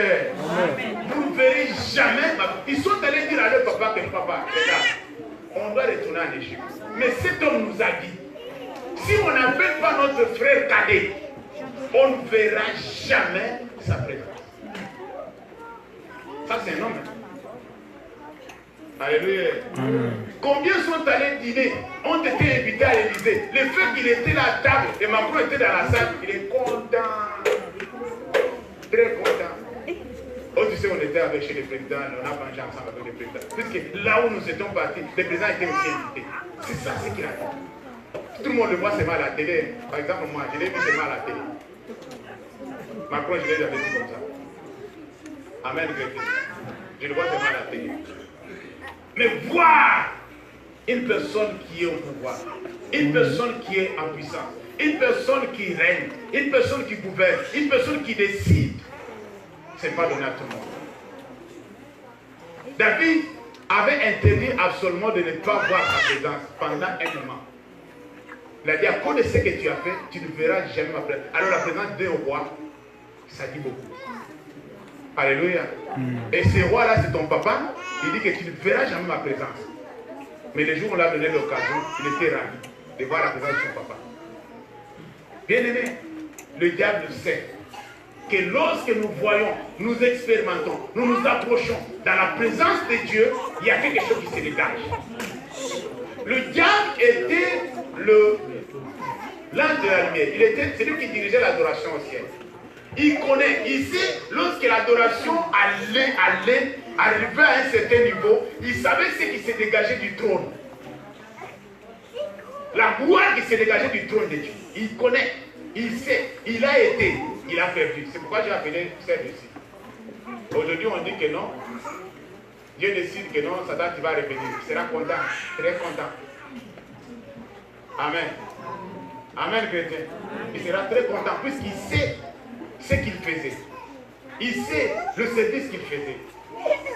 Vous ne verrez jamais ma présence. Ils sont allés dire à leur papa que papa, regarde, on doit retourner en Égypte. Mais cet homme nous a dit, si on n'appelle pas notre frère cadet, on ne verra jamais sa présence. Ça, c'est un homme. Alléluia. Combien sont allés dîner, ont été invités à l'Élysée. Le fait qu'il était là à table et Macron était dans la salle, il est content. Très content. Oh, tu sais, on était avec chez les présidents, on a mangé ensemble avec les présidents. Puisque là où nous étions partis, les présidents étaient aussi invités. C'est ça ce qu'il a dit. Tout le monde le voit seulement à la télé. Par exemple, moi, je l'ai vu seulement à la télé. Macron, je l'ai jamais vu comme ça. Amen, chrétien. Je le vois seulement à la télé. Mais voir une personne qui est au pouvoir, une personne qui est en puissance, une personne qui règne, une personne qui gouverne, une personne qui décide, ce n'est pas donné à tout le monde. David avait interdit absolument de ne pas voir sa présence pendant un moment. Il a dit, à cause de ce que tu as fait, tu ne verras jamais ma présence. Alors la présence d'un roi, ça dit beaucoup. Alléluia. Et ce roi-là, c'est ton papa. Il dit que tu ne verras jamais ma présence. Mais le jour où on l'a donné l'occasion, il était ravi de voir la présence de son papa. Bien aimé, le diable sait que lorsque nous voyons, nous expérimentons, nous nous approchons dans la présence de Dieu, il y a quelque chose qui se dégage. Le diable était l'ange de la lumière. C'est lui qui dirigeait l'adoration au ciel. Il connaît, il sait, lorsque l'adoration allait arriver à un certain niveau, il savait ce qui s'est dégagé du trône. La gloire qui s'est dégagée du trône de Dieu. Il connaît, il sait, il a été, il a perdu. C'est pourquoi j'ai appelé celle-ci. Aujourd'hui, on dit que non. Dieu décide que non, Satan, tu vas revenir. Il sera content, très content. Amen. Amen, chrétien. Il sera très content puisqu'il sait ce qu'il faisait. Il sait le service qu'il faisait.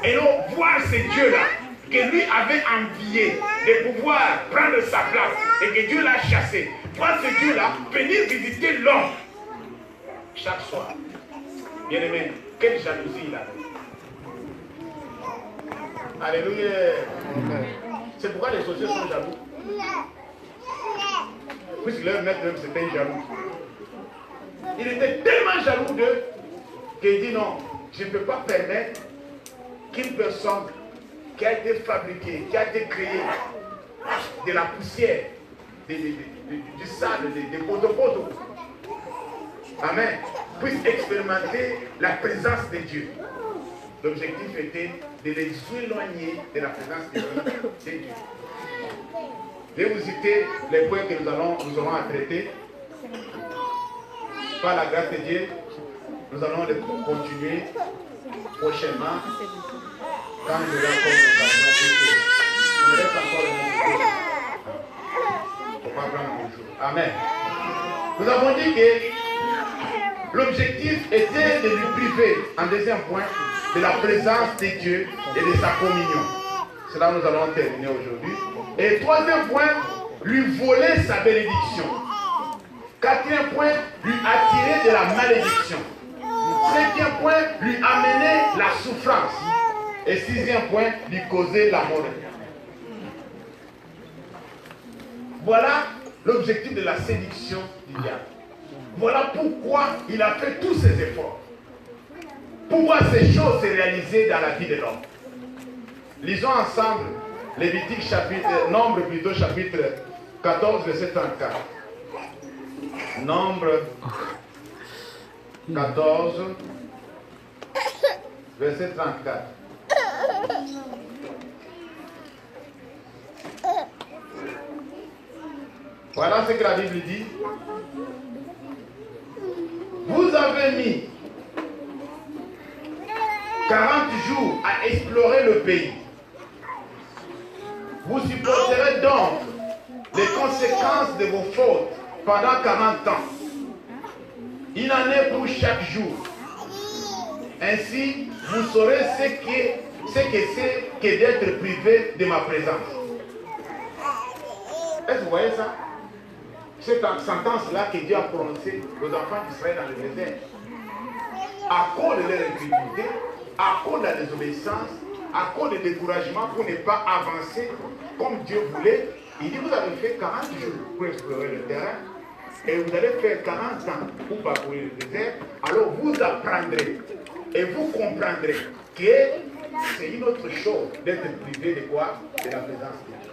Et donc, voir ce Dieu-là, que lui avait envié de pouvoir prendre sa place et que Dieu l'a chassé. Voir ce Dieu-là venir visiter l'homme chaque soir. Bien aimé, quelle jalousie il a. Alléluia. C'est pourquoi les sorciers sont jaloux. Puisque leur maître même c'était jaloux. Il était tellement jaloux d'eux qu'il dit non, je ne peux pas permettre qu'une personne qui a été fabriquée, qui a été créée de la poussière, du sable, des poteaux, amen, puisse expérimenter la présence de Dieu. L'objectif était de les éloigner de la présence de Dieu. Je vais vous citer les points que nous aurons à traiter. Par la grâce de Dieu, nous allons les continuer prochainement quand nous aurons encore l'occasion. Il reste encore une chose. On va prendre une chose. Amen. Nous avons dit que l'objectif était de lui priver, en deuxième point, de la présence de Dieu et de sa communion. C'est là que nous allons terminer aujourd'hui. Et troisième point, lui voler sa bénédiction. Quatrième point, lui attirer de la malédiction. Cinquième point, lui amener la souffrance. Et sixième point, lui causer la mort. Voilà l'objectif de la séduction du diable. Voilà pourquoi il a fait tous ses efforts. Pour voir ces choses se réaliser dans la vie de l'homme. Lisons ensemble Lévitique chapitre, Nombre plutôt chapitre 14, verset 34. Nombre 14, verset 34. Voilà ce que la Bible dit. Vous avez mis 40 jours à explorer le pays. Vous supporterez donc les conséquences de vos fautes pendant 40 ans. Une année pour chaque jour. Ainsi, vous saurez ce que c'est que d'être privé de ma présence. Est-ce que vous voyez ça? Cette sentence-là que Dieu a prononcée aux enfants d'Israël dans le désert. À cause de leur incrédulité, à cause de la désobéissance, à cause du découragement pour ne pas avancer comme Dieu voulait, il dit vous avez fait 40 jours pour explorer le terrain et vous allez faire 40 ans pour parcourir le désert, alors vous apprendrez et vous comprendrez que c'est une autre chose d'être privé de quoi? De la présence de Dieu.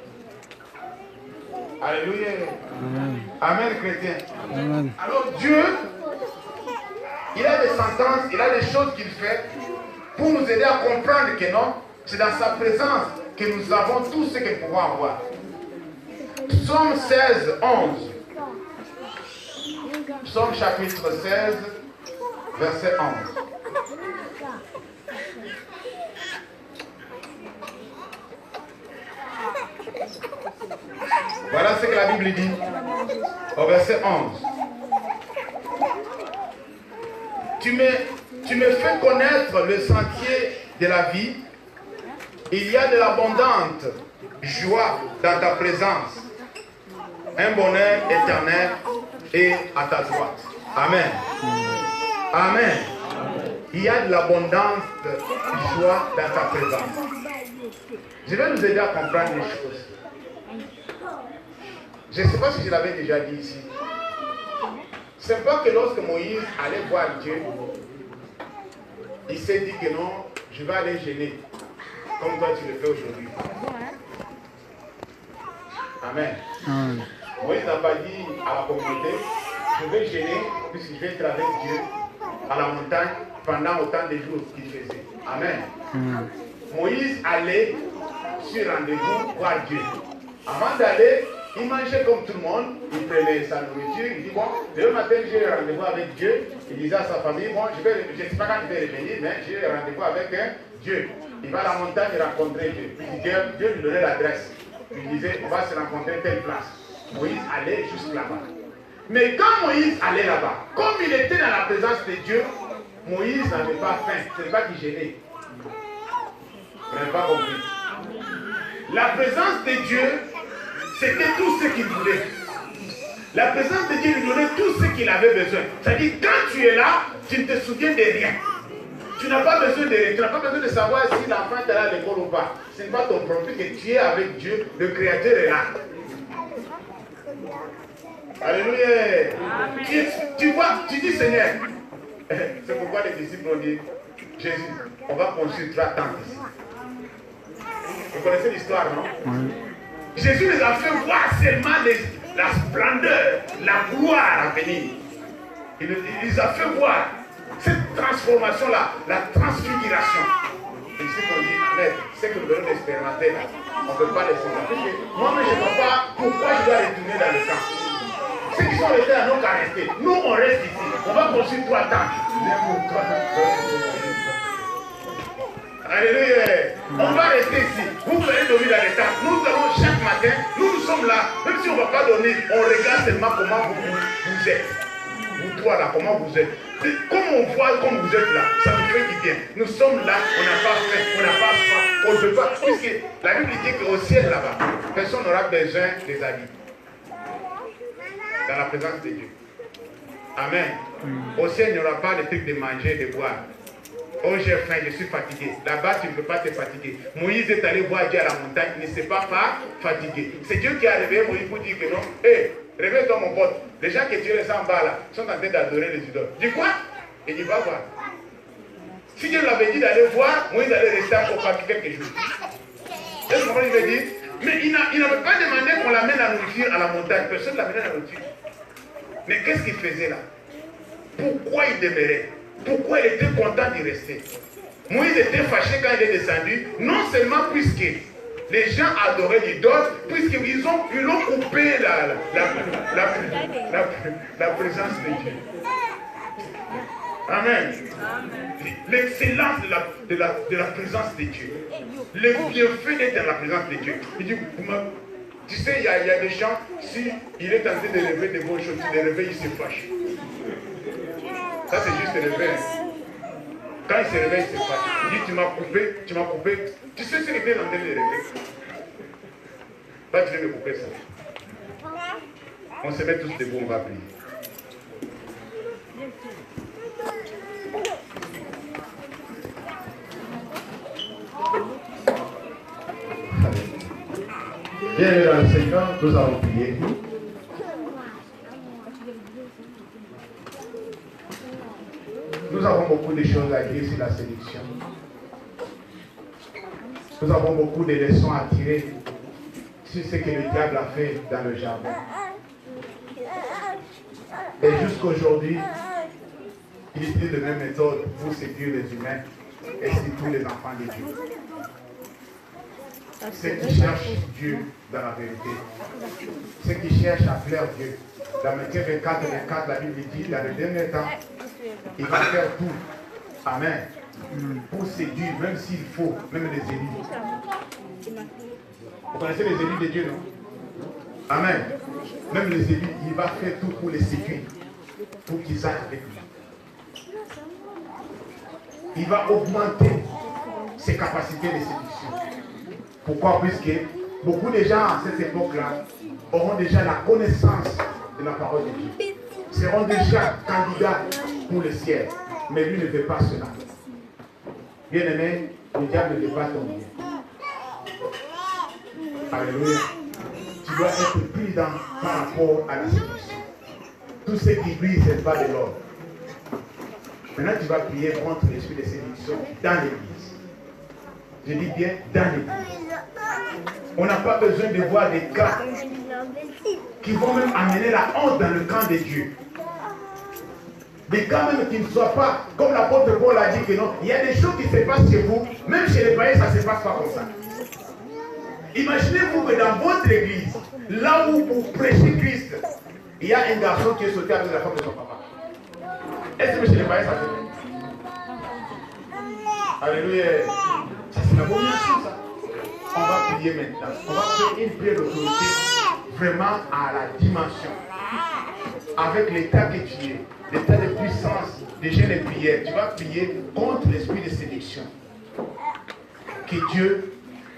Alléluia. Amen, chrétien. Amen. Alors Dieu, il a des sentences, il a des choses qu'il fait pour nous aider à comprendre que non, c'est dans sa présence que nous avons tout ce que nous pouvons avoir. Psaume 16, 11. Psaume chapitre 16, verset 11. Voilà ce que la Bible dit au verset 11. Tu me fais connaître le sentier de la vie. Il y a de l'abondante joie dans ta présence. Un bonheur éternel est à ta droite. Amen. Amen. Il y a de l'abondance joie dans ta présence. Je vais nous aider à comprendre les choses. Je ne sais pas si je l'avais déjà dit ici. C'est pas que lorsque Moïse allait voir Dieu, il s'est dit que non, je vais aller gêner, comme toi tu le fais aujourd'hui. Amen. Moïse n'a pas dit à la communauté, je vais gêner, puisque je vais être avec Dieu à la montagne pendant autant de jours qu'il faisait. Amen. Moïse allait sur rendez-vous voir Dieu. Avant d'aller, il mangeait comme tout le monde, il prenait sa nourriture, il dit bon, le matin j'ai rendez-vous avec Dieu, il disait à sa famille, bon, je ne sais pas quand je vais revenir, mais j'ai rendez-vous avec Dieu. Il va à la montagne rencontrer Dieu. Puis Dieu lui donnait l'adresse. Il disait, on va se rencontrer telle place. Moïse allait juste là-bas. Mais quand Moïse allait là-bas, comme il était dans la présence de Dieu, Moïse n'avait pas faim, ce n'est pas qu'il gênait. Vous n'avez pas compris. La présence de Dieu, c'était tout ce qu'il voulait. La présence de Dieu lui donnait tout ce qu'il avait besoin. C'est-à-dire, quand tu es là, tu ne te souviens de rien. Tu n'as pas besoin de savoir si l'enfant est à l'école ou pas. Ce n'est pas ton problème, que tu es avec Dieu, le Créateur est là. Alléluia. Tu vois, tu dis Seigneur. C'est pourquoi les disciples ont dit, Jésus, on va construire 3 tentes ici. Vous connaissez l'histoire, non? Oui. Jésus les a fait voir seulement la splendeur, la gloire à venir. Il les a fait voir cette transformation-là, la transfiguration. Et ici qu'on dit, mais c'est que nous devons expérimenter là. On ne peut pas laisser ça. Moi-même, je ne vois pas pourquoi je dois retourner dans le camp. Ceux qui sont restés là n'ont qu'à rester. Nous, on reste ici. On va construire 3 temps. Alléluia. On va rester ici. Vous allez dormir dans les tentes. Nous allons chaque matin, nous sommes là. Même si on ne va pas dormir, on regarde seulement comment vous êtes. Vous trois là, comment vous êtes. Comme on voit comme vous êtes là, ça nous fait du bien. Nous sommes là, on n'a pas faim, on n'a pas soif, on ne peut pas. Puisque la Bible dit qu'au ciel là-bas, personne n'aura besoin des habits. Dans la présence de Dieu. Amen. Au ciel, il n'y aura pas de trucs de manger, de boire. Oh, j'ai faim, je suis fatigué. Là-bas, tu ne peux pas te fatiguer. Moïse est allé voir Dieu à la montagne, il ne s'est pas fatigué. C'est Dieu qui a réveillé Moïse pour dire que non. Hé, réveille-toi mon pote. Les gens que tu laisses en bas là sont en train d'adorer les idoles. Dis quoi? Il dit, va voir. Si Dieu l'avait dit d'aller voir, Moïse allait rester encore quelques jours. Est-ce que il veut dire? Mais il n'avait pas demandé qu'on l'amène la nourriture à la montagne. Personne ne l'amenait la nourriture. Mais qu'est-ce qu'il faisait là? Pourquoi il demeurait? Pourquoi il était content d'y rester? Moïse était fâché quand il est descendu, non seulement puisque les gens adoraient l'idole, puisqu'ils ont coupé la présence de Dieu. Amen. L'excellence de la présence de Dieu. Le bienfait d'être dans la présence de Dieu. Il dit, tu sais, il y a des gens, si il est tenté de lever des bonnes choses, il les réveille, il se fâche. Ça, c'est juste le réveil. Quand il se réveille, il se fâche. Il dit, tu m'as coupé. Tu sais ce que tu es en train de réveiller. Là, tu viens de couper ça. On se met tous debout, on va prier. Bien, dans le Seigneur, nous allons prier. Nous avons beaucoup de choses à dire sur la séduction. Nous avons beaucoup de leçons à tirer sur ce que le diable a fait dans le jardin. Et jusqu'aujourd'hui, il utilise les mêmes méthodes pour séduire les humains et surtout les enfants de Dieu. Ceux qui cherchent Dieu dans la vérité, ceux qui cherchent à plaire Dieu. Dans Matthieu 24, la Bible dit, dans le dernier temps, il va faire tout. Amen. Pour séduire, même s'il faut, même les élus. Vous connaissez les élus de Dieu, non? Amen. Même les élus, il va faire tout pour les séduire, pour qu'ils aillent avec lui. Il va augmenter ses capacités de séduction. Pourquoi? Puisque beaucoup de gens à cette époque-là auront déjà la connaissance de la parole de Dieu. Seront déjà candidats pour le ciel. Mais lui ne veut pas cela. Bien-aimé, le diable ne veut pas ton bien. Alléluia. Tu dois être prudent par rapport à la séduction. Tout ce qui brille, ce n'est pas de l'or. Maintenant, tu vas prier contre l'esprit de séduction dans l'église. Je dis bien dans l'église. On n'a pas besoin de voir des cas qui vont même amener la honte dans le camp de Dieu. Des cas même qui ne soient pas, comme l'apôtre Paul a dit que non, il y a des choses qui se passent chez vous, même chez les païens, ça ne se passe pas comme ça. Imaginez-vous que dans votre église, là où vous prêchez Christ, il y a un garçon qui est sauté avec la femme de son papa. Est-ce que chez les païens, ça se fait? Alléluia. Ça, c'est la première chose. Ça. On va prier maintenant. On va faire une prière d'autorité vraiment à la dimension. Avec l'état que tu es, l'état de puissance, de jeûne et prière, tu vas prier contre l'esprit de séduction. Que Dieu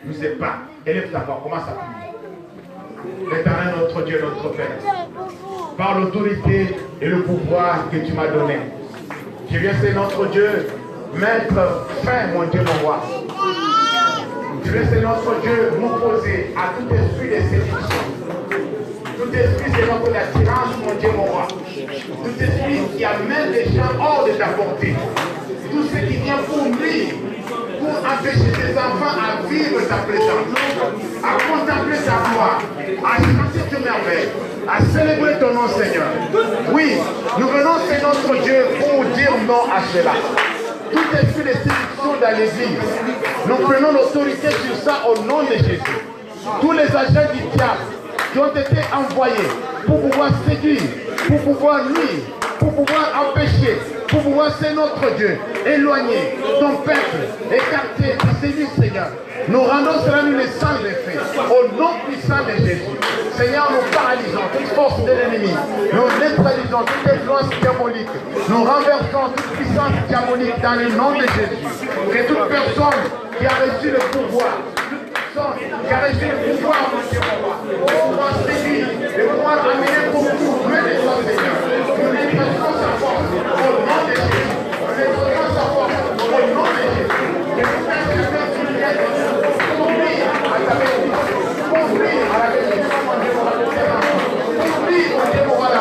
nous épargne. Élève ta voix, commence à prier. L'éternel, notre Dieu, notre Père, par l'autorité et le pouvoir que tu m'as donné, je viens, c'est notre Dieu, mettre fin, mon Dieu, mon roi. Je viens, c'est notre Dieu, m'opposer à tout esprit de séduction. Tout esprit, c'est notre attirance, mon Dieu, mon roi. Tout esprit qui amène les gens hors de ta portée. Tout ce qui vient pour nuire, pour empêcher tes enfants à vivre ta présence, à contempler ta gloire, à chanter tes merveilles, à célébrer ton nom, Seigneur. Oui, nous venons, c'est notre Dieu, pour dire non à cela. Tout esprit de séduction dans l'église, nous prenons l'autorité sur ça au nom de Jésus. Tous les agents du diable qui ont été envoyés pour pouvoir séduire, pour pouvoir nuire, pour pouvoir empêcher, pour pouvoir, c'est notre Dieu, éloigner ton peuple, écarter, séduire, Seigneur. Nous rendons cela nous les sans effet, au nom puissant de Jésus. Seigneur, nous paralysons toute force de l'ennemi, nous neutralisons toute influence diabolique, nous renversons toute puissance diabolique dans le nom de Jésus. Que toute personne qui a reçu le pouvoir, qui a reçu le pouvoir, mon Dieu, pour pouvoir séduire, de pouvoir amener beaucoup loin de toi, Seigneur. Nous neutralisons sa force, au nom de Jésus. Nous neutralisons sa force, au nom de Jésus. Que tout un chacun sur le lieu, pour ouvrir à ta bénédiction, pour ouvrir à la bénédiction, mon Dieu, pour ouvrir, mon Dieu, pour la